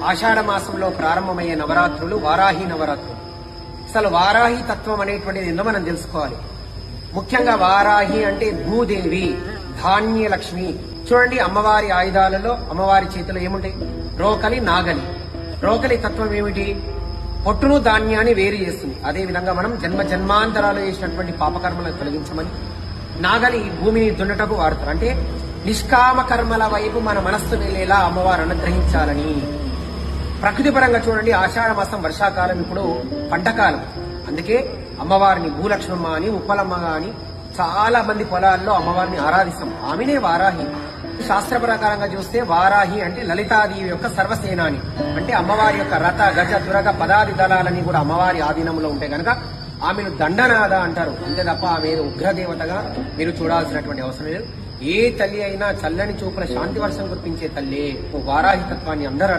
ఆషాఢ మాసంలో ప్రారంభమయ్యే నవరాత్రులు వారాహి నవరాత్రులు. అసలు వారాహి తత్వం అనేటువంటిది ఏందో మనం తెలుసుకోవాలి. ముఖ్యంగా వారాహి అంటే భూదేవి, ధాన్యలక్ష్మి. చూడండి, అమ్మవారి ఆయుధాలలో అమ్మవారి చేతిలో ఏముంటాయి? రోకలి, నాగలి. రోకలి తత్వం ఏమిటి? పొట్టును ధాన్యాన్ని వేరు చేస్తుంది. అదే విధంగా మనం జన్మ జన్మాంతరాలు చేసినటువంటి పాపకర్మలను తొలగించమని, నాగలి భూమిని దున్నటకు వాడతారు. అంటే నిష్కామ కర్మల వైపు మన మనస్సు వెళ్ళేలా అమ్మవారు అనుగ్రహించాలని. ప్రకృతి పరంగా చూడండి, ఆషాఢ మాసం వర్షాకాలం, ఇప్పుడు పంటకాలం. అందుకే అమ్మవారిని భూలక్ష్మమ్మ అని, ఉప్పలమ్మ అని చాలా మంది పొలాల్లో అమ్మవారిని ఆరాధిస్తాం. ఆమెనే వారాహి. శాస్త్ర ప్రకారంగా చూస్తే వారాహి అంటే లలితాదేవి యొక్క సర్వసేనాని. అంటే అమ్మవారి యొక్క రథ, గజ, దురగ, పదాది దళాలన్నీ కూడా అమ్మవారి ఆధీనంలో ఉంటాయి కనుక ఆమెను దండనాథ అంటారు. అంతే తప్ప ఆమె ఉగ్రదేవతగా మీరు చూడాల్సినటువంటి అవసరం లేదు. ఏ తల్లి అయినా చల్లని చూపుల శాంతి వర్షం కురిపించే తల్లి వారాహి తత్వాన్ని అందరూ